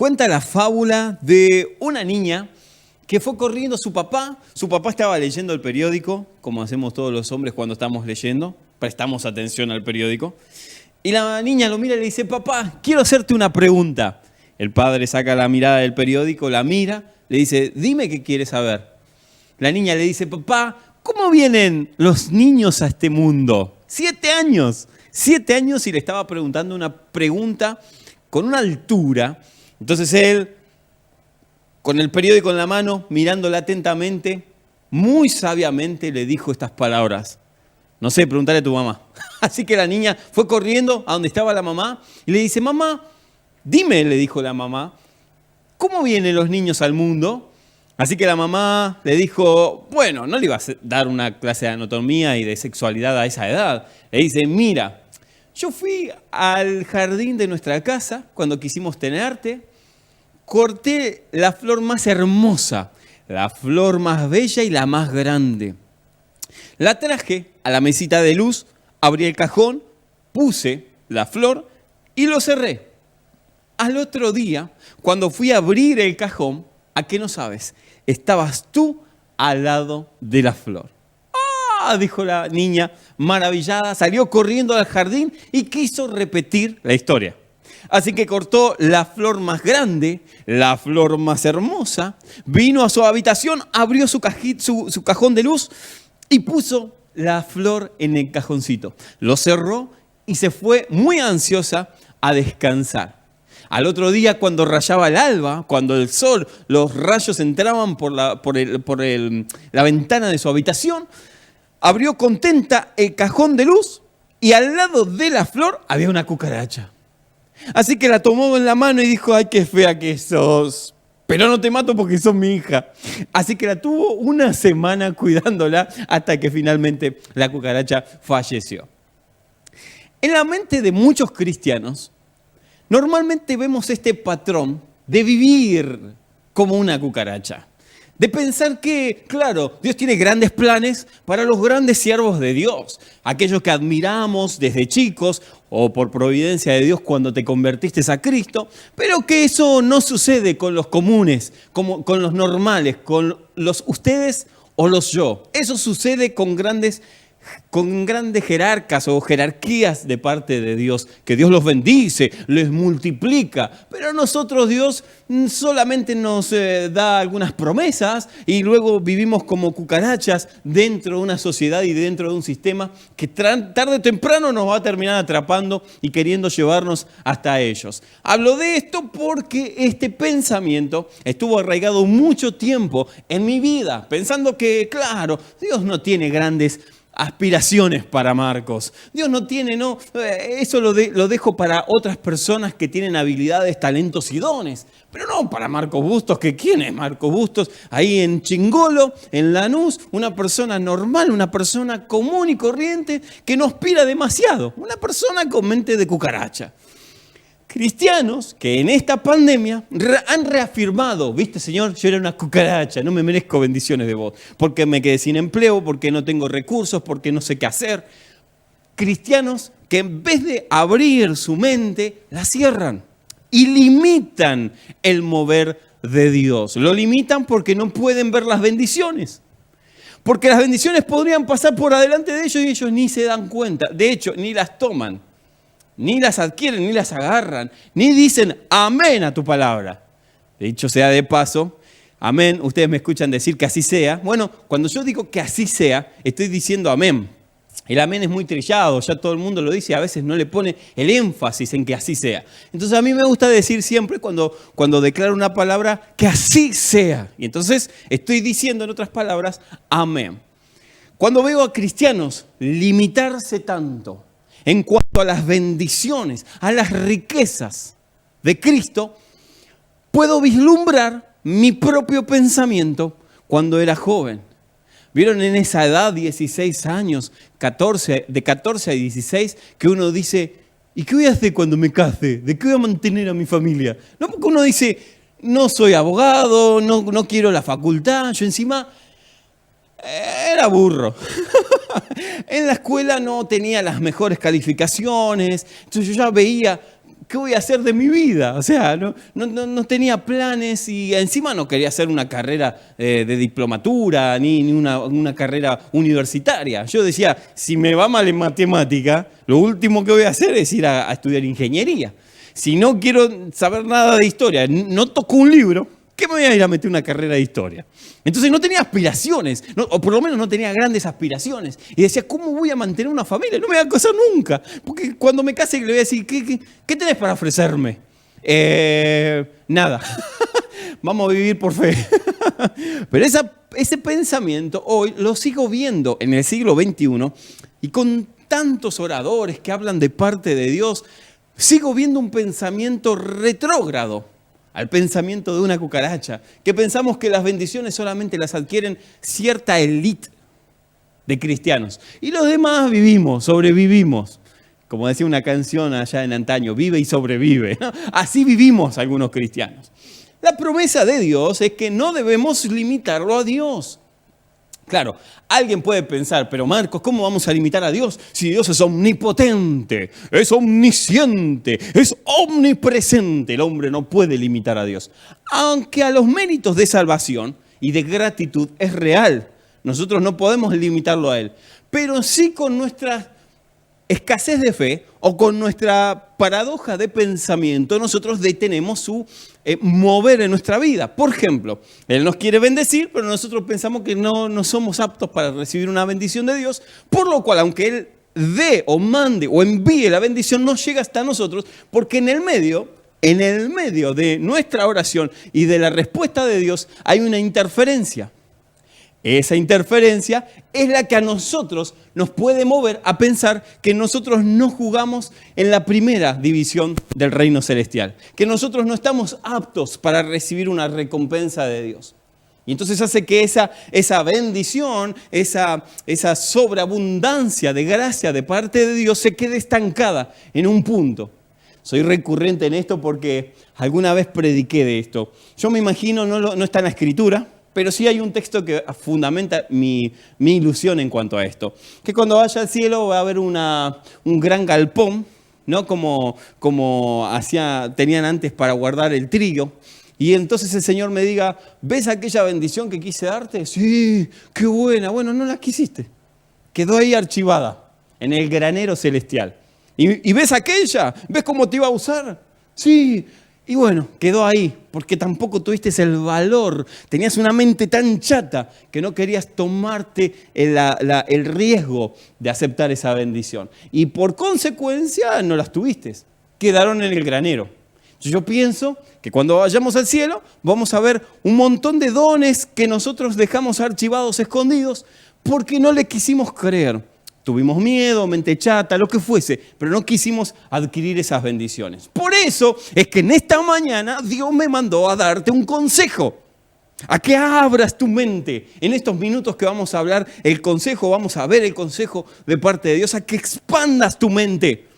cuenta la fábula de una niña que fue corriendo a su papá. Su papá estaba leyendo el periódico, como hacemos todos los hombres cuando estamos leyendo. Prestamos atención al periódico. Y la niña lo mira y le dice: papá, quiero hacerte una pregunta. El padre saca la mirada del periódico, la mira, le dice: dime qué quieres saber. La niña le dice: papá, ¿cómo vienen los niños a este mundo? 7 años. 7 años y le estaba preguntando una pregunta con una altura. Entonces él, con el periódico en la mano, mirándola atentamente, muy sabiamente le dijo estas palabras. No sé, preguntale a tu mamá. Así que la niña fue corriendo a donde estaba la mamá y le dice: mamá, dime, le dijo la mamá, ¿cómo vienen los niños al mundo? Así que la mamá le dijo: bueno, no le iba a dar una clase de anatomía y de sexualidad a esa edad. Le dice: mira, yo fui al jardín de nuestra casa cuando quisimos tenerte, corté la flor más hermosa, la flor más bella y la más grande. La traje a la mesita de luz, abrí el cajón, puse la flor y lo cerré. Al otro día, cuando fui a abrir el cajón, ¿a qué no sabes? Estabas tú al lado de la flor. ¡Ah!, dijo la niña maravillada, salió corriendo al jardín y quiso repetir la historia. Así que cortó la flor más grande, la flor más hermosa, vino a su habitación, abrió su cajón de luz y puso la flor en el cajoncito. Lo cerró y se fue muy ansiosa a descansar. Al otro día, cuando rayaba el alba, cuando el sol, los rayos entraban por la ventana de su habitación, abrió contenta el cajón de luz y al lado de la flor había una cucaracha. Así que la tomó en la mano y dijo: ay, qué fea que sos, pero no te mato porque sos mi hija. Así que la tuvo una semana cuidándola hasta que finalmente la cucaracha falleció. En la mente de muchos cristianos, normalmente vemos este patrón de vivir como una cucaracha. De pensar que, claro, Dios tiene grandes planes para los grandes siervos de Dios. Aquellos que admiramos desde chicos o por providencia de Dios cuando te convertiste a Cristo. Pero que eso no sucede con los comunes, con los normales, con los ustedes o los yo. Eso sucede con grandes jerarcas o jerarquías de parte de Dios, que Dios los bendice, les multiplica, pero a nosotros Dios solamente nos da algunas promesas y luego vivimos como cucarachas dentro de una sociedad y dentro de un sistema que tarde o temprano nos va a terminar atrapando y queriendo llevarnos hasta ellos. Hablo de esto porque este pensamiento estuvo arraigado mucho tiempo en mi vida, pensando que, claro, Dios no tiene grandes aspiraciones para Marcos. Dios no tiene, eso lo dejo para otras personas que tienen habilidades, talentos y dones. Pero no para Marcos Bustos, que ¿quién es Marcos Bustos? Ahí en Chingolo, en Lanús, una persona normal, una persona común y corriente que no aspira demasiado. Una persona con mente de cucaracha. Cristianos que en esta pandemia han reafirmado: viste, Señor, yo era una cucaracha, no me merezco bendiciones de vos, porque me quedé sin empleo, porque no tengo recursos, porque no sé qué hacer. Cristianos que en vez de abrir su mente, la cierran y limitan el mover de Dios. Lo limitan porque no pueden ver las bendiciones. Porque las bendiciones podrían pasar por adelante de ellos y ellos ni se dan cuenta. De hecho, ni las toman. Ni las adquieren, ni las agarran, ni dicen amén a tu palabra. De hecho sea de paso, amén, ustedes me escuchan decir que así sea. Bueno, cuando yo digo que así sea, estoy diciendo amén. El amén es muy trillado, ya todo el mundo lo dice, a veces no le pone el énfasis en que así sea. Entonces a mí me gusta decir siempre cuando declaro una palabra que así sea. Y entonces estoy diciendo en otras palabras amén. Cuando veo a cristianos limitarse tanto en cuanto a las bendiciones, a las riquezas de Cristo, puedo vislumbrar mi propio pensamiento cuando era joven. ¿Vieron en esa edad, 16 años, de 14 a 16, que uno dice: ¿y qué voy a hacer cuando me case? ¿De qué voy a mantener a mi familia? No, porque uno dice: no soy abogado, no quiero la facultad, yo encima era burro. En la escuela no tenía las mejores calificaciones, entonces yo ya veía ¿qué voy a hacer de mi vida? O sea, no tenía planes y encima no quería hacer una carrera de diplomatura ni una carrera universitaria. Yo decía, si me va mal en matemática, lo último que voy a hacer es ir a estudiar ingeniería. Si no quiero saber nada de historia, no toco un libro, ¿qué me voy a ir a meter una carrera de historia? Entonces no tenía aspiraciones, o por lo menos no tenía grandes aspiraciones. Y decía, ¿cómo voy a mantener una familia? No me voy a casar nunca. Porque cuando me case le voy a decir, ¿qué tenés para ofrecerme? Nada. Vamos a vivir por fe. Pero ese pensamiento hoy lo sigo viendo en el siglo XXI y con tantos oradores que hablan de parte de Dios, sigo viendo un pensamiento retrógrado al pensamiento de una cucaracha, que pensamos que las bendiciones solamente las adquieren cierta élite de cristianos. Y los demás sobrevivimos. Como decía una canción allá en antaño, vive y sobrevive, ¿no? Así vivimos algunos cristianos. La promesa de Dios es que no debemos limitarlo a Dios. Claro, alguien puede pensar, pero Marcos, ¿cómo vamos a limitar a Dios si Dios es omnipotente, es omnisciente, es omnipresente? El hombre no puede limitar a Dios. Aunque a los méritos de salvación y de gratitud es real, nosotros no podemos limitarlo a Él. Pero sí con nuestra escasez de fe o con nuestra paradoja de pensamiento, nosotros detenemos su mover en nuestra vida. Por ejemplo, Él nos quiere bendecir, pero nosotros pensamos que no somos aptos para recibir una bendición de Dios, por lo cual, aunque Él dé o mande o envíe la bendición, no llega hasta nosotros, porque en el medio de nuestra oración y de la respuesta de Dios hay una interferencia. Esa interferencia es la que a nosotros nos puede mover a pensar que nosotros no jugamos en la primera división del reino celestial, que nosotros no estamos aptos para recibir una recompensa de Dios. Y entonces hace que esa bendición, esa sobreabundancia de gracia de parte de Dios se quede estancada en un punto. Soy recurrente en esto porque alguna vez prediqué de esto. Yo me imagino, no está en la Escritura, pero sí hay un texto que fundamenta mi ilusión en cuanto a esto. Que cuando vaya al cielo va a haber un gran galpón, ¿no? Como tenían antes para guardar el trigo. Y entonces el Señor me diga, ¿ves aquella bendición que quise darte? Sí, qué buena. Bueno, no la quisiste. Quedó ahí archivada en el granero celestial. ¿Y ves aquella? ¿Ves cómo te iba a usar? Sí. Y bueno, quedó ahí, porque tampoco tuviste el valor, tenías una mente tan chata que no querías tomarte el riesgo de aceptar esa bendición. Y por consecuencia no las tuviste, quedaron en el granero. Yo pienso que cuando vayamos al cielo vamos a ver un montón de dones que nosotros dejamos archivados, escondidos, porque no le quisimos creer. Tuvimos miedo, mente chata, lo que fuese, pero no quisimos adquirir esas bendiciones. Por eso es que en esta mañana Dios me mandó a darte un consejo. A que abras tu mente. En estos minutos que vamos a hablar el consejo, vamos a ver el consejo de parte de Dios, a que expandas tu mente.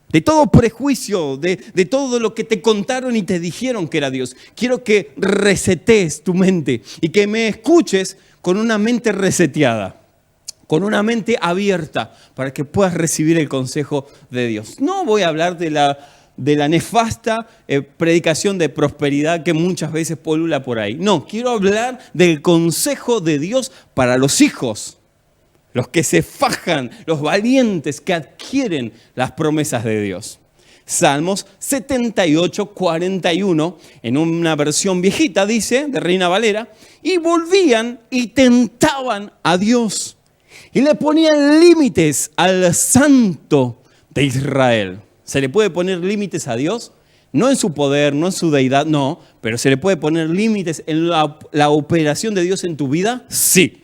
De todo prejuicio, de todo lo que te contaron y te dijeron que era Dios. Quiero que resetees tu mente y que me escuches con una mente reseteada. Con una mente abierta para que puedas recibir el consejo de Dios. No voy a hablar de la nefasta predicación de prosperidad que muchas veces polula por ahí. No, quiero hablar del consejo de Dios para los hijos, los que se fajan, los valientes que adquieren las promesas de Dios. Salmos 78, 41, en una versión viejita dice, de Reina Valera, y volvían y tentaban a Dios. Y le ponían límites al Santo de Israel. ¿Se le puede poner límites a Dios? No en su poder, no en su deidad, no. Pero ¿se le puede poner límites en la operación de Dios en tu vida? Sí.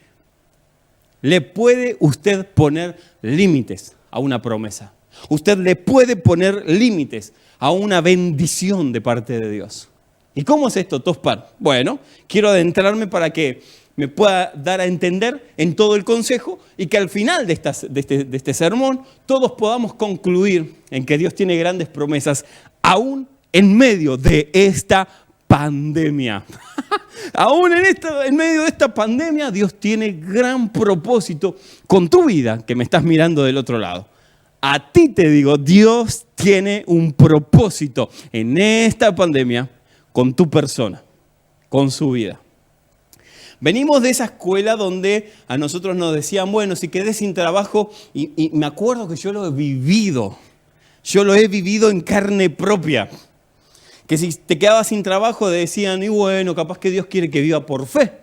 ¿Le puede usted poner límites a una promesa? Usted le puede poner límites a una bendición de parte de Dios. ¿Y cómo es esto, Tospar? Bueno, quiero adentrarme para que me pueda dar a entender en todo el consejo y que al final de este sermón todos podamos concluir en que Dios tiene grandes promesas aún en medio de esta pandemia. Aún en medio de esta pandemia Dios tiene gran propósito con tu vida que me estás mirando del otro lado. A ti te digo, Dios tiene un propósito en esta pandemia con tu persona, con su vida. Venimos de esa escuela donde a nosotros nos decían, bueno, si quedé sin trabajo, y me acuerdo que yo lo he vivido en carne propia. Que si te quedabas sin trabajo decían, y bueno, capaz que Dios quiere que viva por fe.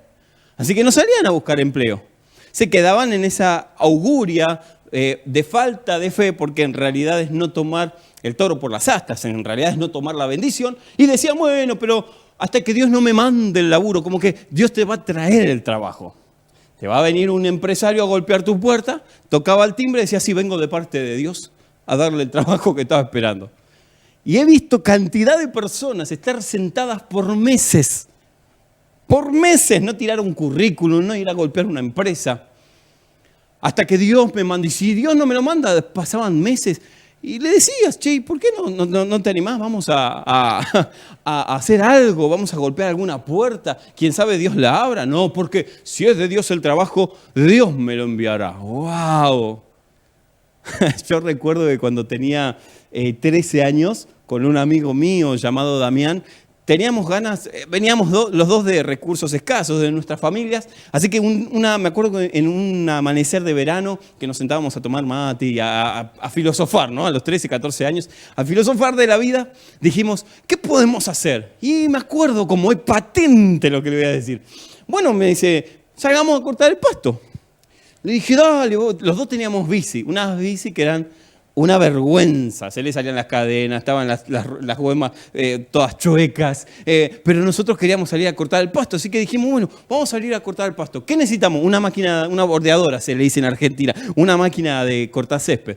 Así que no salían a buscar empleo. Se quedaban en esa auguria de falta de fe, porque en realidad es no tomar el toro por las astas, en realidad es no tomar la bendición. Y decían, bueno, pero hasta que Dios no me mande el laburo, como que Dios te va a traer el trabajo. Te va a venir un empresario a golpear tu puerta, tocaba el timbre y decía, sí, vengo de parte de Dios a darle el trabajo que estaba esperando. Y he visto cantidad de personas estar sentadas por meses, no tirar un currículum, no ir a golpear una empresa, hasta que Dios me manda. Y si Dios no me lo manda, pasaban meses. Y le decías, che, ¿por qué no te animás? Vamos a hacer algo, vamos a golpear alguna puerta. ¿Quién sabe Dios la abra? No, porque si es de Dios el trabajo, Dios me lo enviará. ¡Wow! Yo recuerdo que cuando tenía 13 años, con un amigo mío llamado Damián, teníamos ganas, veníamos los dos de recursos escasos de nuestras familias, así que me acuerdo que en un amanecer de verano que nos sentábamos a tomar mate y a filosofar, ¿no? A los 13, 14 años, a filosofar de la vida, dijimos, ¿qué podemos hacer? Y me acuerdo, como es patente lo que le voy a decir. Bueno, me dice, salgamos a cortar el pasto. Le dije, dale, los dos teníamos bici, unas bici que eran una vergüenza, se le salían las cadenas, estaban las gomas todas chuecas, pero nosotros queríamos salir a cortar el pasto, así que dijimos, bueno, vamos a salir a cortar el pasto. ¿Qué necesitamos? Una máquina, una bordeadora, se le dice en Argentina, una máquina de cortar césped.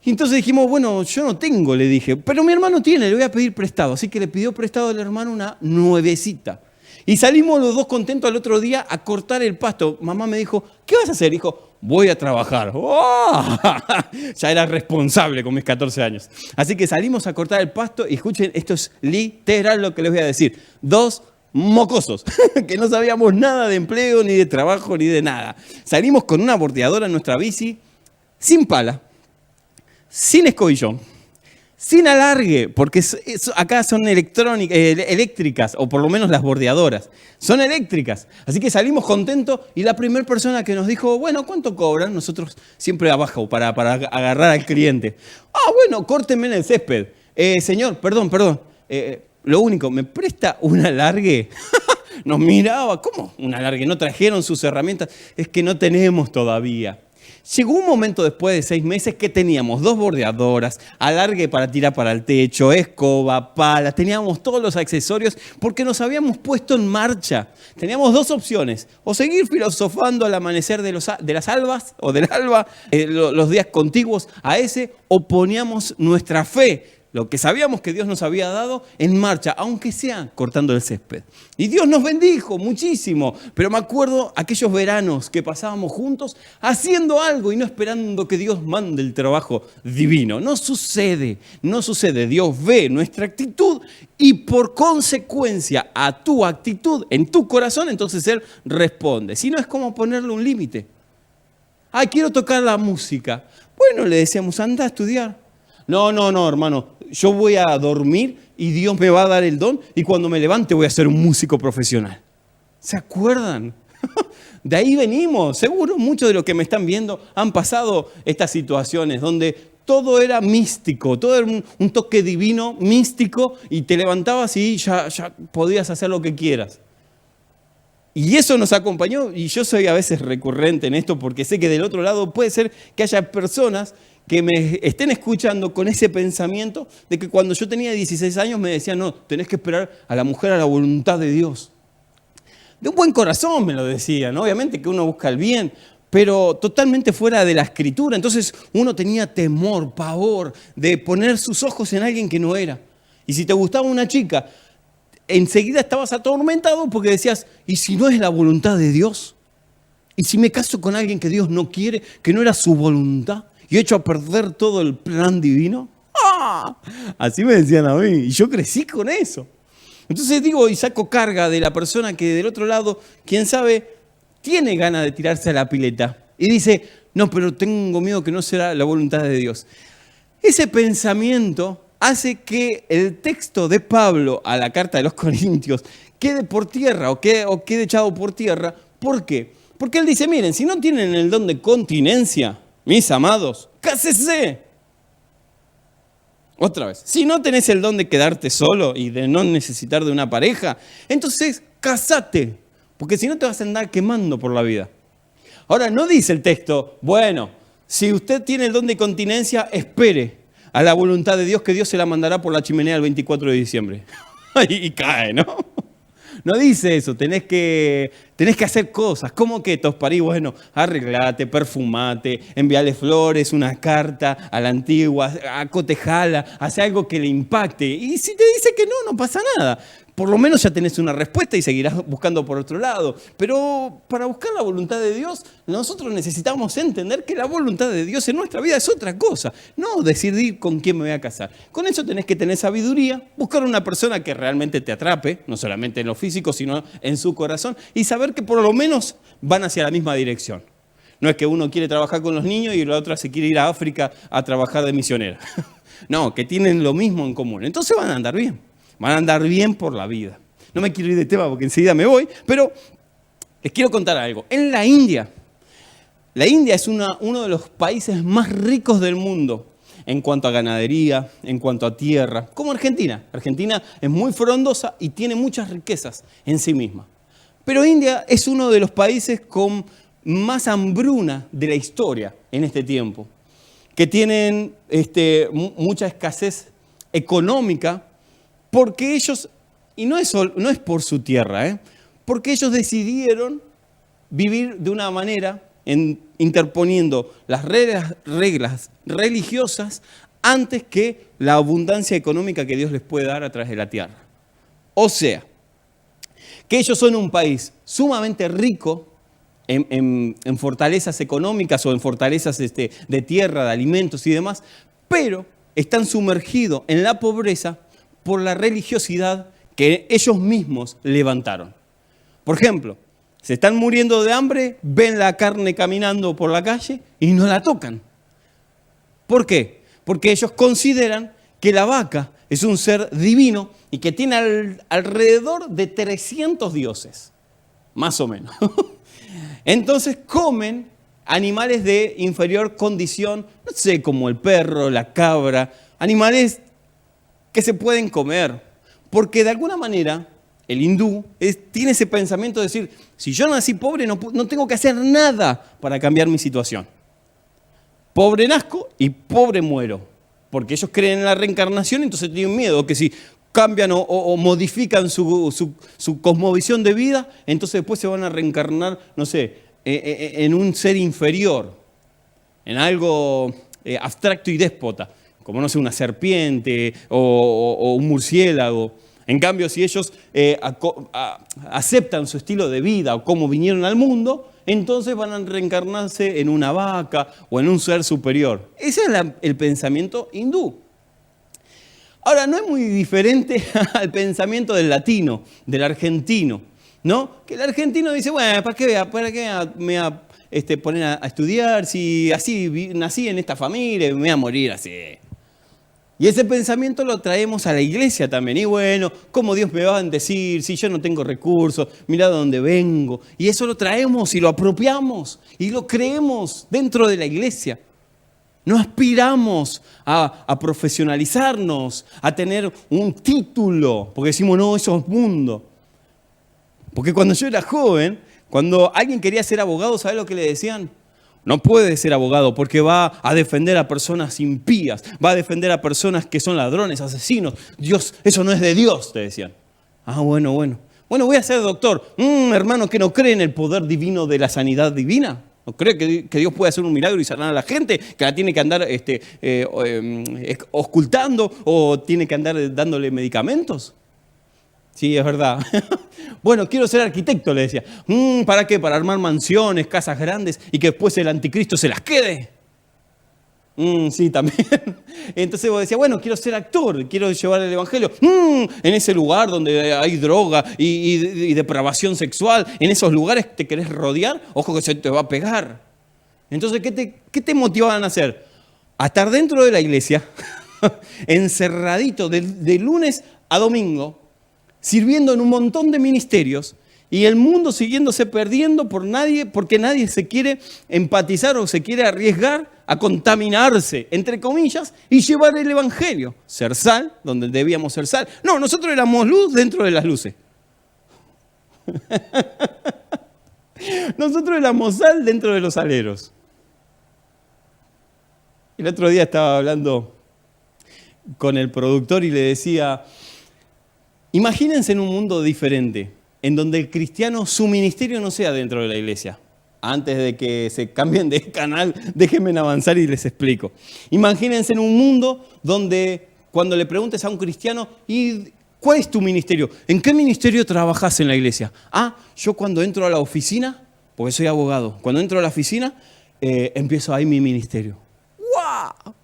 Y entonces dijimos, bueno, yo no tengo, le dije, pero mi hermano tiene, le voy a pedir prestado. Así que le pidió prestado al hermano una nuevecita. Y salimos los dos contentos al otro día a cortar el pasto. Mamá me dijo, ¿qué vas a hacer? Dijo, voy a trabajar. ¡Oh! Ya era responsable con mis 14 años. Así que salimos a cortar el pasto y escuchen, esto es literal lo que les voy a decir. Dos mocosos, que no sabíamos nada de empleo, ni de trabajo, ni de nada. Salimos con una bordeadora en nuestra bici, sin pala, sin escobillón, sin alargue, porque acá son eléctricas, o por lo menos las bordeadoras, son eléctricas. Así que salimos contentos y la primera persona que nos dijo, bueno, ¿cuánto cobran? Nosotros siempre abajo para agarrar al cliente. Ah, bueno, córtenme en el césped. Señor, perdón. Lo único, ¿me presta un alargue? Nos miraba, ¿cómo un alargue? ¿No trajeron sus herramientas? Es que no tenemos todavía. Llegó un momento después de 6 meses que teníamos 2 bordeadoras, alargue para tirar para el techo, escoba, palas, teníamos todos los accesorios porque nos habíamos puesto en marcha. Teníamos 2 opciones, o seguir filosofando al amanecer de las albas o del alba, los días contiguos a ese, o poníamos nuestra fe, lo que sabíamos que Dios nos había dado, en marcha, aunque sea cortando el césped. Y Dios nos bendijo muchísimo, pero me acuerdo aquellos veranos que pasábamos juntos haciendo algo y no esperando que Dios mande el trabajo divino. No sucede. Dios ve nuestra actitud y por consecuencia a tu actitud en tu corazón, entonces Él responde. Si no, es como ponerle un límite. Ay, quiero tocar la música. Bueno, le decíamos, anda a estudiar. No, hermano, yo voy a dormir y Dios me va a dar el don y cuando me levante voy a ser un músico profesional. ¿Se acuerdan? De ahí venimos. Seguro muchos de los que me están viendo han pasado estas situaciones donde todo era místico, todo era un toque divino, místico, y te levantabas y ya podías hacer lo que quieras. Y eso nos acompañó, y yo soy a veces recurrente en esto porque sé que del otro lado puede ser que haya personas que me estén escuchando con ese pensamiento de que cuando yo tenía 16 años me decían, no, tenés que esperar a la mujer a la voluntad de Dios. De un buen corazón me lo decían, ¿no? Obviamente que uno busca el bien, pero totalmente fuera de la escritura. Entonces uno tenía temor, pavor de poner sus ojos en alguien que no era. Y si te gustaba una chica, enseguida estabas atormentado porque decías, ¿y si no es la voluntad de Dios? ¿Y si me caso con alguien que Dios no quiere, que no era su voluntad? ¿Y he hecho a perder todo el plan divino? ¡Ah! Así me decían a mí. Y yo crecí con eso. Entonces digo y saco carga de la persona que del otro lado, quién sabe, tiene ganas de tirarse a la pileta. y dice, no, pero tengo miedo que no será la voluntad de Dios. Ese pensamiento hace que el texto de Pablo a la carta de los Corintios quede por tierra o quede echado por tierra. ¿Por qué? Porque él dice, miren, si no tienen el don de continencia, mis amados, cásese. Otra vez, si no tenés el don de quedarte solo y de no necesitar de una pareja, entonces cásate, porque si no te vas a andar quemando por la vida. Ahora, no dice el texto, bueno, si usted tiene el don de continencia, espere a la voluntad de Dios, que Dios se la mandará por la chimenea el 24 de diciembre. Y cae, ¿no? No dice eso, tenés que hacer cosas. ¿Cómo que Tosparí? Bueno, arreglate, perfumate, enviale flores, una carta a la antigua, acotejala, hace algo que le impacte. Y si te dice que no, no pasa nada. Por lo menos ya tenés una respuesta y seguirás buscando por otro lado. Pero para buscar la voluntad de Dios, nosotros necesitamos entender que la voluntad de Dios en nuestra vida es otra cosa. No decidir con quién me voy a casar. Con eso tenés que tener sabiduría, buscar una persona que realmente te atrape, no solamente en lo físico, sino en su corazón, y saber que por lo menos van hacia la misma dirección. No es que uno quiere trabajar con los niños y la otra se quiere ir a África a trabajar de misionera. No, que tienen lo mismo en común. Entonces van a andar bien. Van a andar bien por la vida. No me quiero ir de tema porque enseguida me voy, pero les quiero contar algo. En la India es uno de los países más ricos del mundo en cuanto a ganadería, en cuanto a tierra, como Argentina. Argentina es muy frondosa y tiene muchas riquezas en sí misma. Pero India es uno de los países con más hambruna de la historia en este tiempo, que tienen mucha escasez económica, porque ellos, y no es por su tierra, porque ellos decidieron vivir de una manera interponiendo las reglas religiosas antes que la abundancia económica que Dios les puede dar a través de la tierra. O sea, que ellos son un país sumamente rico en fortalezas económicas o en fortalezas de tierra, de alimentos y demás, pero están sumergidos en la pobreza por la religiosidad que ellos mismos levantaron. Por ejemplo, se están muriendo de hambre, ven la carne caminando por la calle y no la tocan. ¿Por qué? Porque ellos consideran que la vaca es un ser divino y que tiene alrededor de 300 dioses, más o menos. Entonces comen animales de inferior condición, no sé, como el perro, la cabra, animales que se pueden comer, porque de alguna manera el hindú tiene ese pensamiento de decir, si yo nací pobre no tengo que hacer nada para cambiar mi situación. Pobre nazco y pobre muero, porque ellos creen en la reencarnación, entonces tienen miedo que si cambian o modifican su cosmovisión de vida, entonces después se van a reencarnar, no sé, en un ser inferior, en algo abstracto y déspota, como no sé, una serpiente o un murciélago. En cambio, si ellos aceptan su estilo de vida o cómo vinieron al mundo, entonces van a reencarnarse en una vaca o en un ser superior. Ese es el pensamiento hindú. Ahora, no es muy diferente al pensamiento del latino, del argentino, ¿no? Que el argentino dice, bueno, ¿para qué me voy a poner a estudiar si así nací en esta familia y me voy a morir así? Y ese pensamiento lo traemos a la iglesia también. Y bueno, ¿cómo Dios me va a bendecir si yo no tengo recursos? Mirá de dónde vengo. Y eso lo traemos y lo apropiamos y lo creemos dentro de la iglesia. No aspiramos a profesionalizarnos, a tener un título, porque decimos, no, eso es mundo. Porque cuando yo era joven, cuando alguien quería ser abogado, ¿sabes lo que le decían? No puede ser abogado porque va a defender a personas impías, va a defender a personas que son ladrones, asesinos. Dios, eso no es de Dios, te decían. Ah, bueno. Bueno, voy a ser doctor. Hermano, ¿que no cree en el poder divino de la sanidad divina? ¿No cree que Dios puede hacer un milagro y sanar a la gente? ¿Que la tiene que andar ocultando o tiene que andar dándole medicamentos? Sí, es verdad. Bueno, quiero ser arquitecto, le decía. ¿Para qué? Para armar mansiones, casas grandes y que después el anticristo se las quede. Sí, también. Entonces vos decías, bueno, quiero ser actor, quiero llevar el evangelio. En ese lugar donde hay droga y depravación sexual, en esos lugares te querés rodear, ojo que se te va a pegar. Entonces, ¿qué te motivaban a hacer? A estar dentro de la iglesia, encerradito de lunes a domingo, sirviendo en un montón de ministerios, y el mundo siguiéndose perdiendo porque nadie se quiere empatizar o se quiere arriesgar a contaminarse, entre comillas, y llevar el evangelio. Ser sal, donde debíamos ser sal. No, nosotros éramos luz dentro de las luces. Nosotros éramos sal dentro de los aleros. El otro día estaba hablando con el productor y le decía, imagínense en un mundo diferente, en donde el cristiano, su ministerio no sea dentro de la iglesia. Antes de que se cambien de canal, déjenme avanzar y les explico. Imagínense en un mundo donde cuando le preguntes a un cristiano, ¿y cuál es tu ministerio? ¿En qué ministerio trabajas en la iglesia? Yo cuando entro a la oficina, porque soy abogado, cuando entro a la oficina, empiezo ahí mi ministerio. ¡Wow!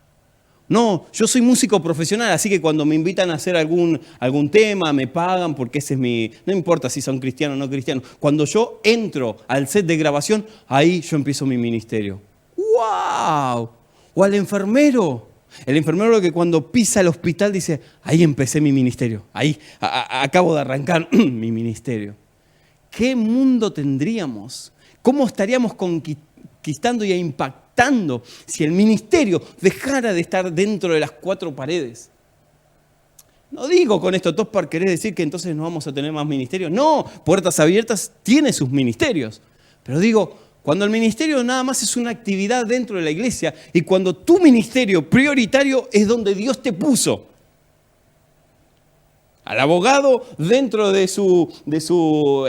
No, yo soy músico profesional, así que cuando me invitan a hacer algún tema, me pagan porque ese es mi... No importa si son cristianos o no cristianos. Cuando yo entro al set de grabación, ahí yo empiezo mi ministerio. ¡Wow! O al enfermero. El enfermero que cuando pisa el hospital dice, ahí empecé mi ministerio. Ahí acabo de arrancar mi ministerio. ¿Qué mundo tendríamos? ¿Cómo estaríamos conquistando y impactando si el ministerio dejara de estar dentro de las cuatro paredes? No digo con esto, Tospar, ¿querés decir que entonces no vamos a tener más ministerios? No, Puertas Abiertas tiene sus ministerios. Pero digo, cuando el ministerio nada más es una actividad dentro de la iglesia y cuando tu ministerio prioritario es donde Dios te puso. Al abogado dentro de su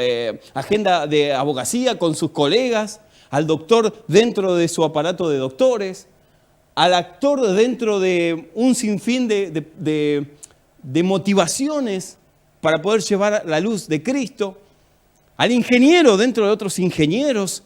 agenda de abogacía con sus colegas, al doctor dentro de su aparato de doctores, al actor dentro de un sinfín de motivaciones para poder llevar la luz de Cristo, al ingeniero dentro de otros ingenieros,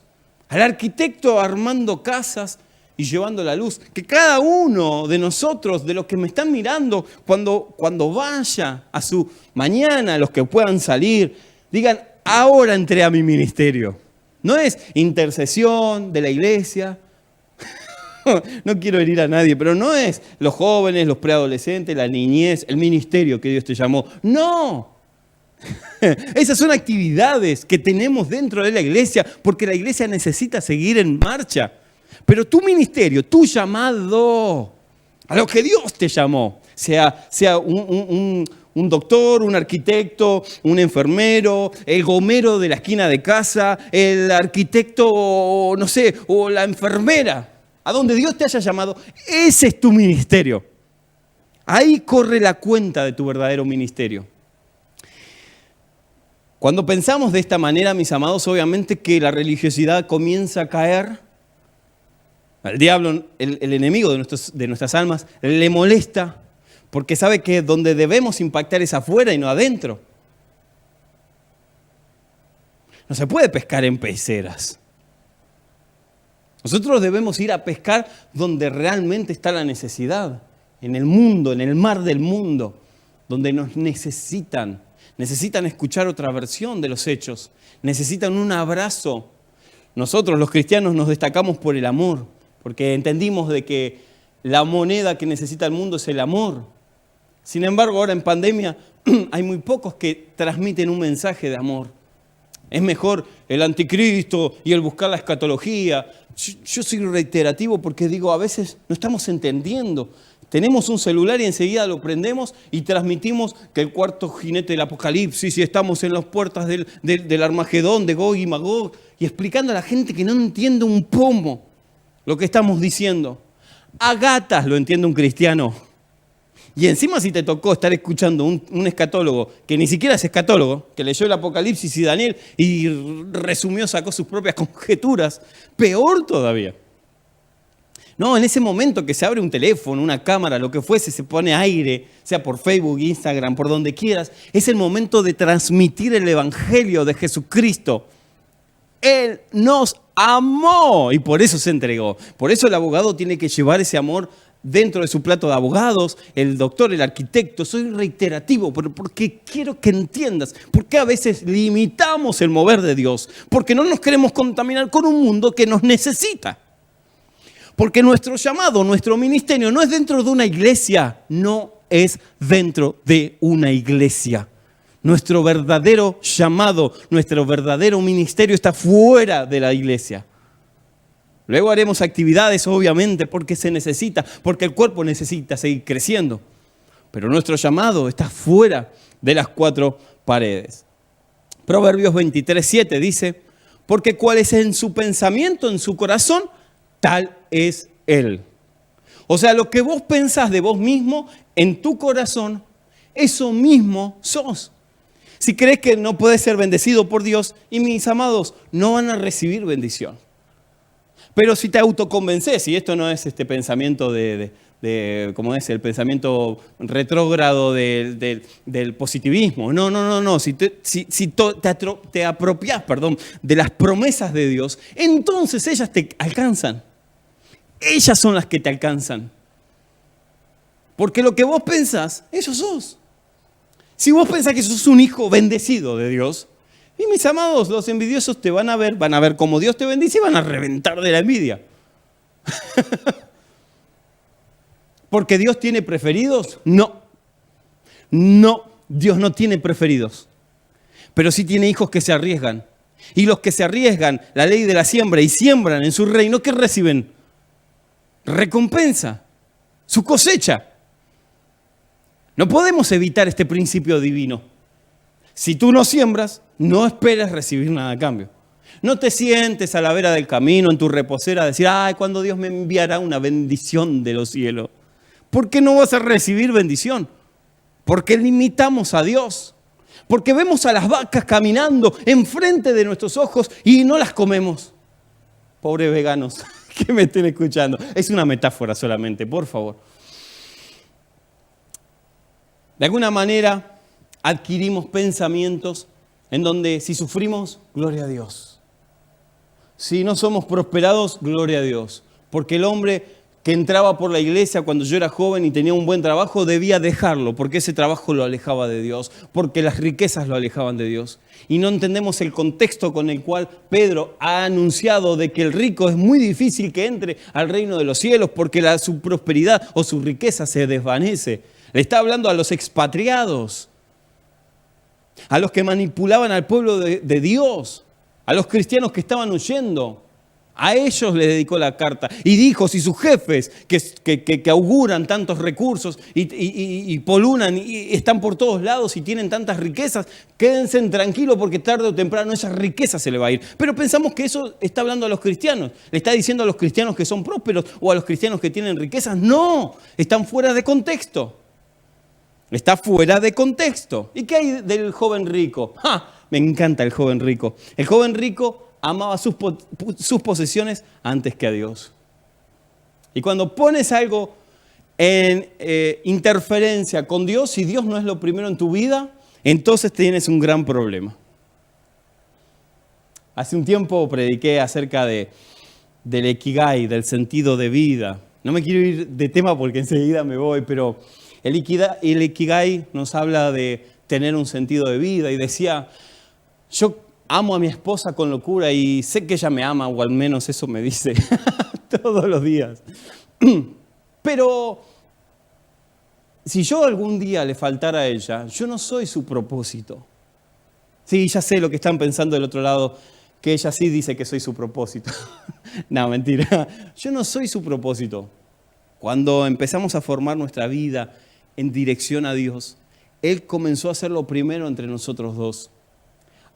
al arquitecto armando casas y llevando la luz. Que cada uno de nosotros, de los que me están mirando, cuando vaya a su mañana, los que puedan salir, digan, ahora entré a mi ministerio. No es intercesión de la iglesia, no quiero herir a nadie, pero no es los jóvenes, los preadolescentes, la niñez, el ministerio que Dios te llamó. No, esas son actividades que tenemos dentro de la iglesia porque la iglesia necesita seguir en marcha. Pero tu ministerio, tu llamado, a lo que Dios te llamó, sea un doctor, un arquitecto, un enfermero, el gomero de la esquina de casa, el arquitecto, no sé, o la enfermera, a donde Dios te haya llamado, ese es tu ministerio. Ahí corre la cuenta de tu verdadero ministerio. Cuando pensamos de esta manera, mis amados, obviamente que la religiosidad comienza a caer. Al diablo, el enemigo de nuestras almas, le molesta porque sabe que donde debemos impactar es afuera y no adentro. No se puede pescar en peceras. Nosotros debemos ir a pescar donde realmente está la necesidad, en el mundo, en el mar del mundo, donde nos necesitan escuchar otra versión de los hechos, necesitan un abrazo. Nosotros los cristianos nos destacamos por el amor, porque entendimos de que la moneda que necesita el mundo es el amor. Sin embargo, ahora en pandemia hay muy pocos que transmiten un mensaje de amor. Es mejor el anticristo y el buscar la escatología. Yo soy reiterativo porque digo, a veces no estamos entendiendo. Tenemos un celular y enseguida lo prendemos y transmitimos que el cuarto jinete del Apocalipsis y estamos en las puertas del Armagedón, de Gog y Magog, y explicando a la gente que no entiende un pomo lo que estamos diciendo. A gatas lo entiende un cristiano. Y encima si te tocó estar escuchando un escatólogo, que ni siquiera es escatólogo, que leyó el Apocalipsis y Daniel y resumió, sacó sus propias conjeturas, peor todavía. No, en ese momento que se abre un teléfono, una cámara, lo que fuese, se pone aire, sea por Facebook, Instagram, por donde quieras, es el momento de transmitir el Evangelio de Jesucristo. Él nos amó y por eso se entregó. Por eso el abogado tiene que llevar ese amor dentro de su plato de abogados, el doctor, el arquitecto. Soy reiterativo, pero porque quiero que entiendas por qué a veces limitamos el mover de Dios. Porque no nos queremos contaminar con un mundo que nos necesita. Porque nuestro llamado, nuestro ministerio no es dentro de una iglesia, no es dentro de una iglesia. Nuestro verdadero llamado, nuestro verdadero ministerio está fuera de la iglesia. Luego haremos actividades, obviamente, porque se necesita, porque el cuerpo necesita seguir creciendo. Pero nuestro llamado está fuera de las cuatro paredes. Proverbios 23:7 dice, porque cuál es en su pensamiento, en su corazón, tal es él. O sea, lo que vos pensás de vos mismo, en tu corazón, eso mismo sos. Si crees que no puedes ser bendecido por Dios, y mis amados, no van a recibir bendición. Pero si te autoconvences, y esto no es este pensamiento como es el pensamiento retrógrado del positivismo. No. Si te apropias, de las promesas de Dios, entonces ellas te alcanzan. Ellas son las que te alcanzan. Porque lo que vos pensás, eso sos. Si vos pensás que sos un hijo bendecido de Dios, y mis amados, los envidiosos te van a ver cómo Dios te bendice y van a reventar de la envidia. ¿Porque Dios tiene preferidos? No, Dios no tiene preferidos. Pero sí tiene hijos que se arriesgan. Y los que se arriesgan, la ley de la siembra, y siembran en su reino, ¿qué reciben? Recompensa, su cosecha. No podemos evitar este principio divino. Si tú no siembras, no esperes recibir nada a cambio. No te sientes a la vera del camino, en tu reposera, a decir, ay, cuando Dios me enviará una bendición de los cielos. ¿Por qué no vas a recibir bendición? Porque limitamos a Dios. Porque vemos a las vacas caminando enfrente de nuestros ojos y no las comemos. Pobres veganos que me estén escuchando. Es una metáfora solamente, por favor. De alguna manera adquirimos pensamientos en donde si sufrimos, gloria a Dios. Si no somos prosperados, gloria a Dios. Porque el hombre que entraba por la iglesia cuando yo era joven y tenía un buen trabajo, debía dejarlo, porque ese trabajo lo alejaba de Dios, porque las riquezas lo alejaban de Dios. Y no entendemos el contexto con el cual Pedro ha anunciado de que el rico es muy difícil que entre al reino de los cielos, porque su prosperidad o su riqueza se desvanece. Le está hablando a los expatriados, a los que manipulaban al pueblo de Dios, a los cristianos que estaban huyendo. A ellos le dedicó la carta y dijo, si sus jefes que auguran tantos recursos y polulan y están por todos lados y tienen tantas riquezas, quédense tranquilos porque tarde o temprano esa riqueza se le va a ir. Pero pensamos que eso está hablando a los cristianos. ¿Le está diciendo a los cristianos que son prósperos o a los cristianos que tienen riquezas? No, están fuera de contexto. Está fuera de contexto. ¿Y qué hay del joven rico? Me encanta el joven rico. El joven rico amaba sus posesiones antes que a Dios. Y cuando pones algo en interferencia con Dios, si Dios no es lo primero en tu vida, entonces tienes un gran problema. Hace un tiempo prediqué acerca del Ikigai, del sentido de vida. No me quiero ir de tema porque enseguida me voy, pero el Ikigai nos habla de tener un sentido de vida. Y decía, yo amo a mi esposa con locura y sé que ella me ama, o al menos eso me dice todos los días. Pero si yo algún día le faltara a ella, yo no soy su propósito. Sí, ya sé lo que están pensando del otro lado, que ella sí dice que soy su propósito. No, mentira. Yo no soy su propósito. Cuando empezamos a formar nuestra vida en dirección a Dios, Él comenzó a hacer lo primero entre nosotros dos.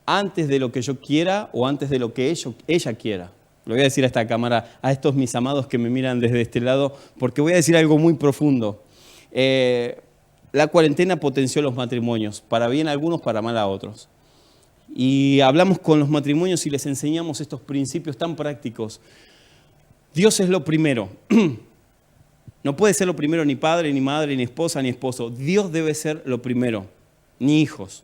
Antes de lo que yo quiera o antes de lo que ella quiera. Lo voy a decir a esta cámara, a estos mis amados que me miran desde este lado, porque voy a decir algo muy profundo. La cuarentena potenció los matrimonios, para bien a algunos, para mal a otros. Y hablamos con los matrimonios y les enseñamos estos principios tan prácticos. Dios es lo primero. No puede ser lo primero ni padre, ni madre, ni esposa, ni esposo. Dios debe ser lo primero, ni hijos.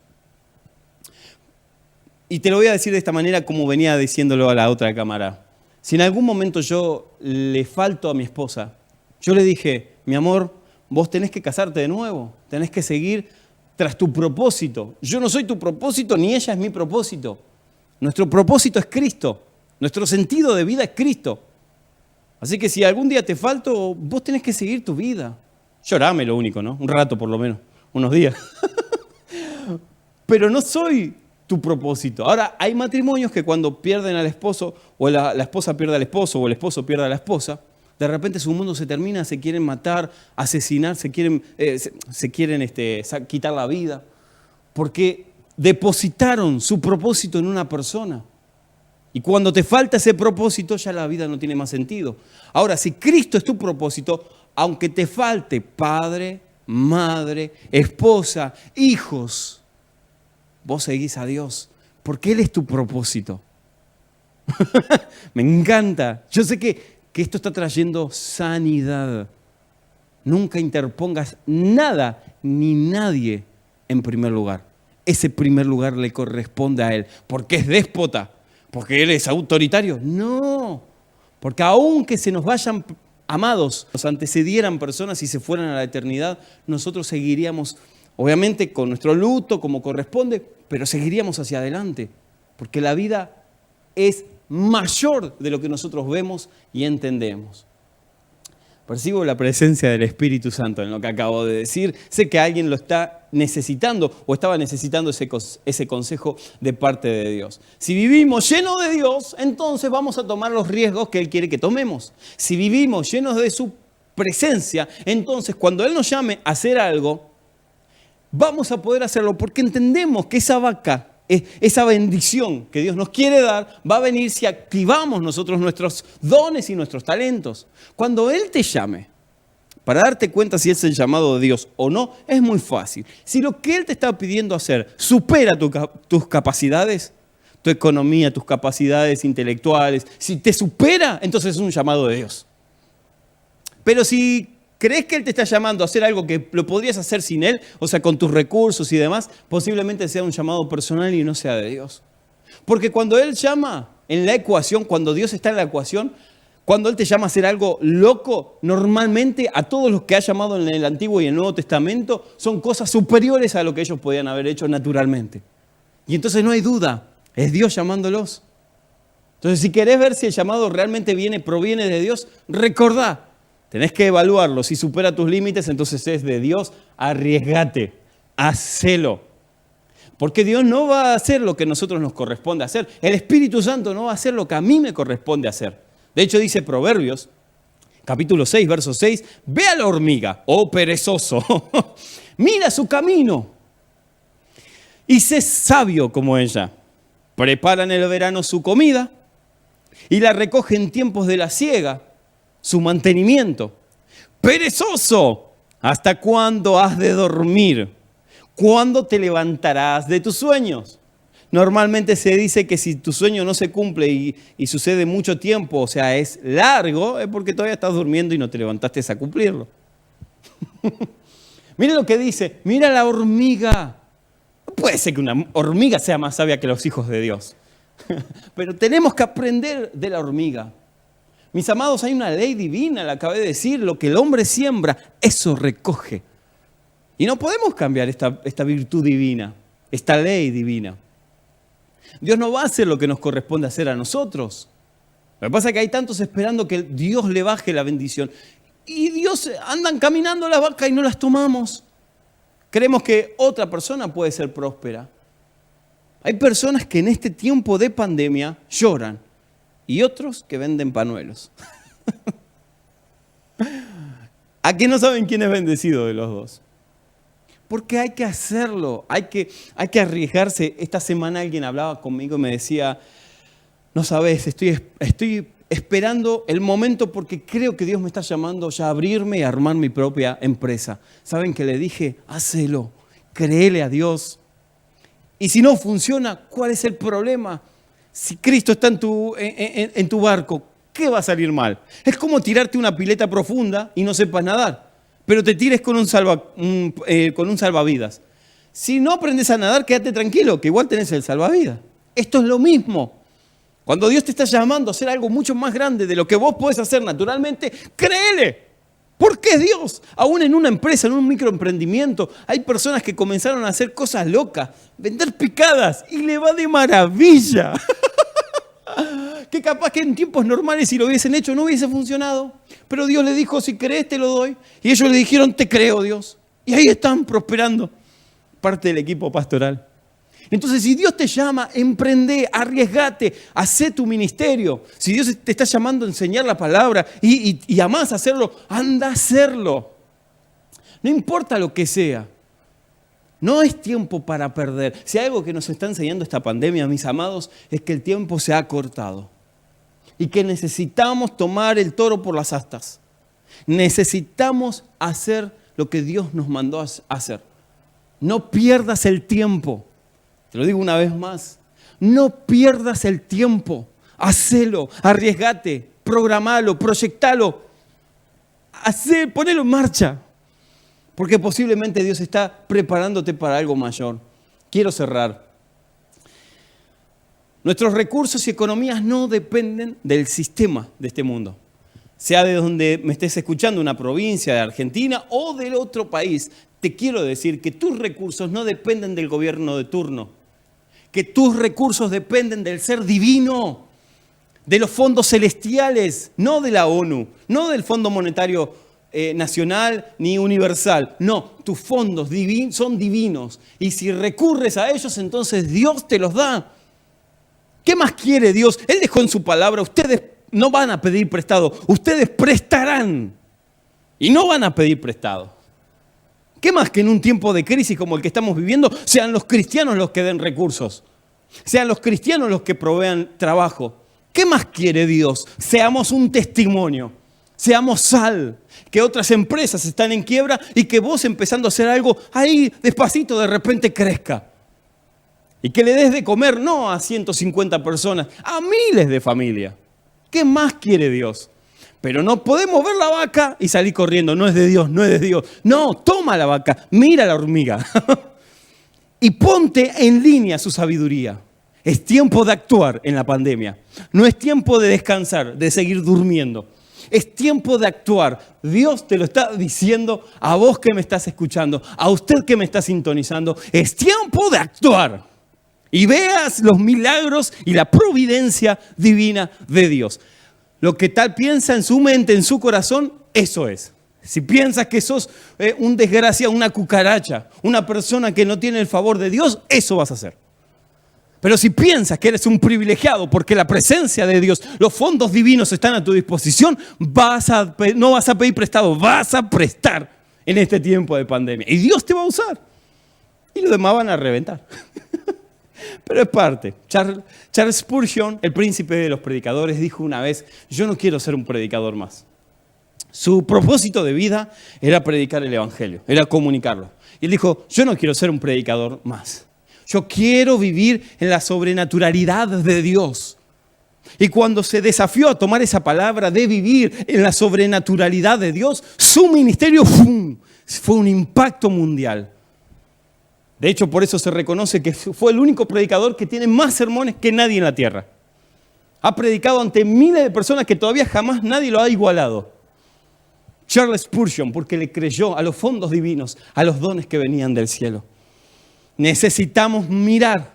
Y te lo voy a decir de esta manera como venía diciéndolo a la otra cámara. Si en algún momento yo le falto a mi esposa, yo le dije, mi amor, vos tenés que casarte de nuevo, tenés que seguir tras tu propósito. Yo no soy tu propósito, ni ella es mi propósito. Nuestro propósito es Cristo, nuestro sentido de vida es Cristo. Así que si algún día te falto, vos tenés que seguir tu vida. Llorame lo único, ¿no? Un rato por lo menos, unos días. Pero no soy tu propósito. Ahora, hay matrimonios que cuando pierden al esposo, o la esposa pierde al esposo, o el esposo pierde a la esposa, de repente su mundo se termina, se quieren matar, asesinar, se quieren quitar la vida, porque depositaron su propósito en una persona. Y cuando te falta ese propósito, ya la vida no tiene más sentido. Ahora, si Cristo es tu propósito, aunque te falte padre, madre, esposa, hijos, vos seguís a Dios, porque Él es tu propósito. Me encanta. Yo sé que esto está trayendo sanidad. Nunca interpongas nada ni nadie en primer lugar. Ese primer lugar le corresponde a Él, porque es déspota, porque Él es autoritario. No, porque aunque se nos vayan amados, nos antecedieran personas y se fueran a la eternidad, nosotros seguiríamos, obviamente con nuestro luto como corresponde, pero seguiríamos hacia adelante, porque la vida es mayor de lo que nosotros vemos y entendemos. Percibo la presencia del Espíritu Santo en lo que acabo de decir. Sé que alguien lo está necesitando o estaba necesitando ese consejo de parte de Dios. Si vivimos llenos de Dios, entonces vamos a tomar los riesgos que Él quiere que tomemos. Si vivimos llenos de su presencia, entonces cuando Él nos llame a hacer algo, vamos a poder hacerlo porque entendemos que esa vaca, esa bendición que Dios nos quiere dar, va a venir si activamos nosotros nuestros dones y nuestros talentos. Cuando Él te llame, para darte cuenta si es el llamado de Dios o no, es muy fácil. Si lo que Él te está pidiendo hacer supera tus capacidades, tu economía, tus capacidades intelectuales, si te supera, entonces es un llamado de Dios. Pero si crees que Él te está llamando a hacer algo que lo podrías hacer sin Él, o sea, con tus recursos y demás, posiblemente sea un llamado personal y no sea de Dios. Porque cuando Él llama en la ecuación, cuando Dios está en la ecuación, cuando Él te llama a hacer algo loco, normalmente a todos los que ha llamado en el Antiguo y el Nuevo Testamento son cosas superiores a lo que ellos podían haber hecho naturalmente. Y entonces no hay duda, es Dios llamándolos. Entonces, si querés ver si el llamado realmente proviene de Dios, recordá. Tenés que evaluarlo. Si supera tus límites, entonces es de Dios. Arriesgate, hacelo. Porque Dios no va a hacer lo que a nosotros nos corresponde hacer. El Espíritu Santo no va a hacer lo que a mí me corresponde hacer. De hecho, dice Proverbios, capítulo 6, verso 6, ve a la hormiga, oh perezoso, mira su camino y sé sabio como ella. Prepara en el verano su comida y la recoge en tiempos de la siega. Su mantenimiento. Perezoso, ¿hasta cuándo has de dormir? ¿Cuándo te levantarás de tus sueños? Normalmente se dice que si tu sueño no se cumple y sucede mucho tiempo, o sea, es largo, es porque todavía estás durmiendo y no te levantaste a cumplirlo. Mira lo que dice, mira la hormiga. No puede ser que una hormiga sea más sabia que los hijos de Dios. Pero tenemos que aprender de la hormiga. Mis amados, hay una ley divina, la acabé de decir, lo que el hombre siembra, eso recoge. Y no podemos cambiar esta virtud divina, esta ley divina. Dios no va a hacer lo que nos corresponde hacer a nosotros. Lo que pasa es que hay tantos esperando que Dios le baje la bendición. Y Dios andan caminando las vacas y no las tomamos. Creemos que otra persona puede ser próspera. Hay personas que en este tiempo de pandemia lloran. Y otros que venden pañuelos. ¿A qué no saben quién es bendecido de los dos? Porque hay que hacerlo, hay que arriesgarse. Esta semana alguien hablaba conmigo y me decía, no sabes, estoy esperando el momento porque creo que Dios me está llamando ya a abrirme y a armar mi propia empresa. ¿Saben qué le dije? Hácelo, créele a Dios. Y si no funciona, ¿cuál es el problema? Si Cristo está en tu barco, ¿qué va a salir mal? Es como tirarte una pileta profunda y no sepas nadar, pero te tires con un salvavidas. Si no aprendes a nadar, quédate tranquilo, que igual tenés el salvavidas. Esto es lo mismo. Cuando Dios te está llamando a hacer algo mucho más grande de lo que vos podés hacer naturalmente, créele. Porque es Dios. Aún en una empresa, en un microemprendimiento, hay personas que comenzaron a hacer cosas locas, vender picadas, y le va de maravilla. que capaz que en tiempos normales si lo hubiesen hecho no hubiese funcionado. Pero Dios le dijo, si crees te lo doy. Y ellos le dijeron, te creo, Dios. Y ahí están prosperando, parte del equipo pastoral. Entonces, si Dios te llama, emprende, arriesgate, hacé tu ministerio. Si Dios te está llamando a enseñar la palabra y amás hacerlo, anda a hacerlo. No importa lo que sea. No es tiempo para perder. Si hay algo que nos está enseñando esta pandemia, mis amados, es que el tiempo se ha cortado. Y que necesitamos tomar el toro por las astas. Necesitamos hacer lo que Dios nos mandó a hacer. No pierdas el tiempo. Te lo digo una vez más. No pierdas el tiempo. Hacelo, arriesgate, programalo, proyectalo. Ponelo en marcha. Porque posiblemente Dios está preparándote para algo mayor. Quiero cerrar. Nuestros recursos y economías no dependen del sistema de este mundo. Sea de donde me estés escuchando, una provincia de Argentina o del otro país, te quiero decir que tus recursos no dependen del gobierno de turno. Que tus recursos dependen del ser divino, de los fondos celestiales, no de la ONU, no del Fondo Monetario Nacional ni universal. No, tus fondos son divinos. Y si recurres a ellos, entonces Dios te los da. ¿Qué más quiere Dios? Él dejó en su palabra, ustedes no van a pedir prestado, ustedes prestarán y no van a pedir prestado. ¿Qué más que en un tiempo de crisis como el que estamos viviendo sean los cristianos los que den recursos? Sean los cristianos los que provean trabajo. ¿Qué más quiere Dios? Seamos un testimonio, seamos sal, que otras empresas están en quiebra y que vos empezando a hacer algo ahí despacito de repente crezca. Y que le des de comer no a 150 personas, a miles de familias. ¿Qué más quiere Dios? Pero no podemos ver la vaca y salir corriendo. No es de Dios, no es de Dios. No, toma la vaca, mira la hormiga. Y ponte en línea su sabiduría. Es tiempo de actuar en la pandemia. No es tiempo de descansar, de seguir durmiendo. Es tiempo de actuar. Dios te lo está diciendo a vos que me estás escuchando, a usted que me está sintonizando. Es tiempo de actuar. Y veas los milagros y la providencia divina de Dios. Lo que tal piensa en su mente, en su corazón, eso es. Si piensas que sos un desgraciado, una cucaracha, una persona que no tiene el favor de Dios, eso vas a hacer. Pero si piensas que eres un privilegiado porque la presencia de Dios, los fondos divinos están a tu disposición, no vas a pedir prestado, vas a prestar en este tiempo de pandemia. Y Dios te va a usar. Y los demás van a reventar. Pero es parte. Charles Spurgeon, el príncipe de los predicadores, dijo una vez, yo no quiero ser un predicador más. Su propósito de vida era predicar el evangelio, era comunicarlo. Y él dijo, yo no quiero ser un predicador más. Yo quiero vivir en la sobrenaturalidad de Dios. Y cuando se desafió a tomar esa palabra de vivir en la sobrenaturalidad de Dios, su ministerio fue un impacto mundial. De hecho, por eso se reconoce que fue el único predicador que tiene más sermones que nadie en la tierra. Ha predicado ante miles de personas que todavía jamás nadie lo ha igualado. Charles Spurgeon, porque le creyó a los fondos divinos, a los dones que venían del cielo. Necesitamos mirar,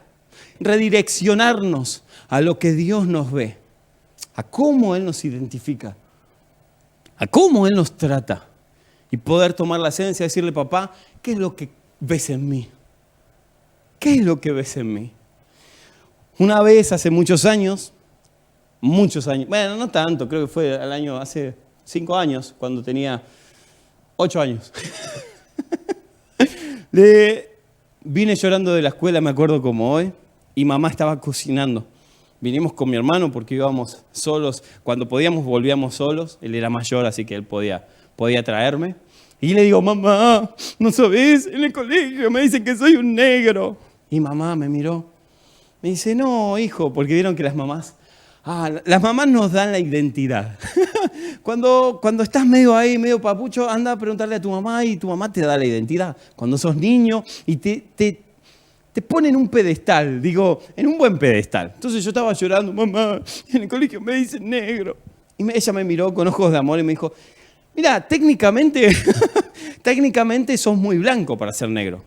redireccionarnos a lo que Dios nos ve, a cómo Él nos identifica, a cómo Él nos trata. Y poder tomar la esencia y decirle, papá, ¿qué es lo que ves en mí? ¿Qué es lo que ves en mí? Una vez, hace muchos años, bueno, no tanto, creo que fue hace 5 años, cuando tenía 8 años. Vine llorando de la escuela, me acuerdo como hoy, y mamá estaba cocinando. Vinimos con mi hermano porque íbamos solos, cuando podíamos volvíamos solos, él era mayor, así que él podía traerme. Y le digo, mamá, ¿no sabés? En el colegio me dicen que soy un negro. Y mamá me miró, me dice, no, hijo, porque vieron que las mamás nos dan la identidad. Cuando estás medio ahí, medio papucho, anda a preguntarle a tu mamá y tu mamá te da la identidad. Cuando sos niño y te ponen un pedestal, digo, en un buen pedestal. Entonces yo estaba llorando, mamá, en el colegio me dicen negro. Y ella me miró con ojos de amor y me dijo, mira, técnicamente sos muy blanco para ser negro.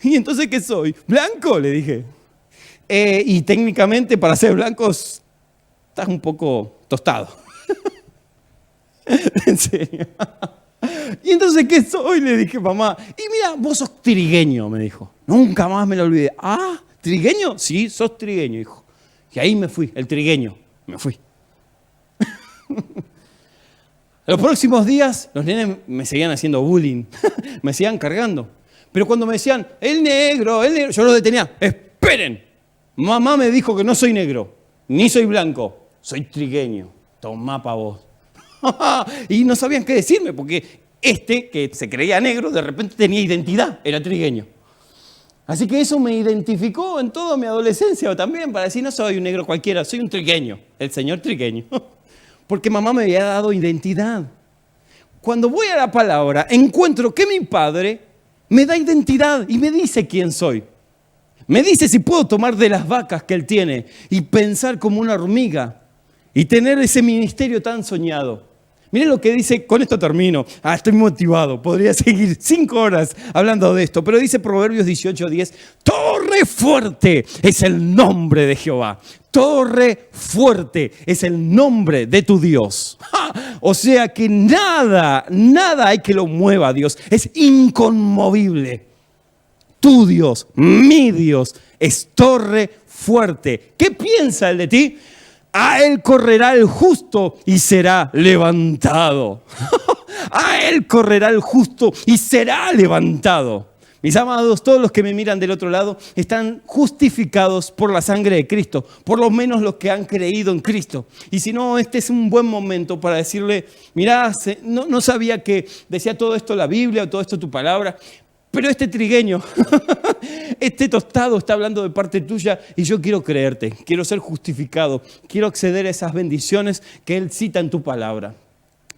¿Y entonces qué soy? ¿Blanco? Le dije. Y técnicamente para ser blanco estás un poco tostado. En serio. Y entonces, ¿qué soy? Le dije, mamá. Y mira, vos sos trigueño, me dijo. Nunca más me lo olvidé. Ah, ¿trigueño? Sí, sos trigueño, hijo. Y ahí me fui, el trigueño. Me fui. Los próximos días, los nenes me seguían haciendo bullying. Me seguían cargando. Pero cuando me decían, el negro, yo los detenía. ¡Esperen! Mamá me dijo que no soy negro, ni soy blanco. Soy trigueño. Tomá pa' vos. Y no sabían qué decirme, porque que se creía negro, de repente tenía identidad, era trigueño. Así que eso me identificó en toda mi adolescencia también, para decir, no soy un negro cualquiera, soy un trigueño, el señor trigueño. Porque mamá me había dado identidad. Cuando voy a la palabra, encuentro que mi padre me da identidad y me dice quién soy. Me dice si puedo tomar de las vacas que él tiene y pensar como una hormiga y tener ese ministerio tan soñado. Miren lo que dice, con esto termino. Estoy motivado, podría seguir 5 horas hablando de esto, pero dice Proverbios 18:10, torre fuerte es el nombre de Jehová. Torre fuerte es el nombre de tu Dios. ¡Ja! O sea que nada hay que lo mueva a Dios. Es inconmovible. Tu Dios, mi Dios, es torre fuerte. ¿Qué piensa él de ti? A él correrá el justo y será levantado. A él correrá el justo y será levantado. Mis amados, todos los que me miran del otro lado están justificados por la sangre de Cristo, por lo menos los que han creído en Cristo. Y si no, este es un buen momento para decirle, mirá, no sabía que decía todo esto la Biblia o todo esto tu palabra, pero este trigueño, este tostado está hablando de parte tuya y yo quiero creerte, quiero ser justificado, quiero acceder a esas bendiciones que Él cita en tu palabra.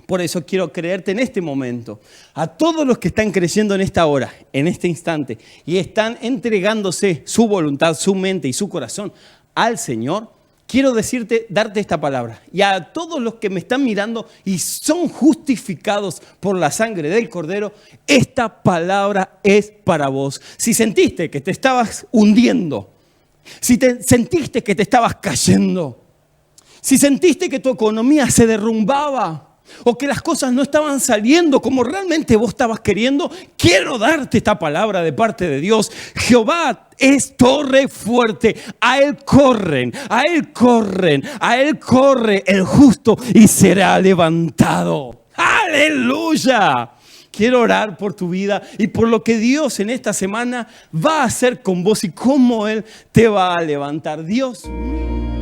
Por eso quiero creerte en este momento. A todos los que están creciendo en esta hora, en este instante, y están entregándose su voluntad, su mente y su corazón al Señor, quiero darte esta palabra. Y a todos los que me están mirando y son justificados por la sangre del Cordero, esta palabra es para vos. Si sentiste que te estabas hundiendo, si sentiste que te estabas cayendo, si sentiste que tu economía se derrumbaba, o que las cosas no estaban saliendo como realmente vos estabas queriendo, quiero darte esta palabra de parte de Dios. Jehová es torre fuerte, a Él corre el justo y será levantado. ¡Aleluya! Quiero orar por tu vida y por lo que Dios en esta semana va a hacer con vos y cómo Él te va a levantar. Dios mío.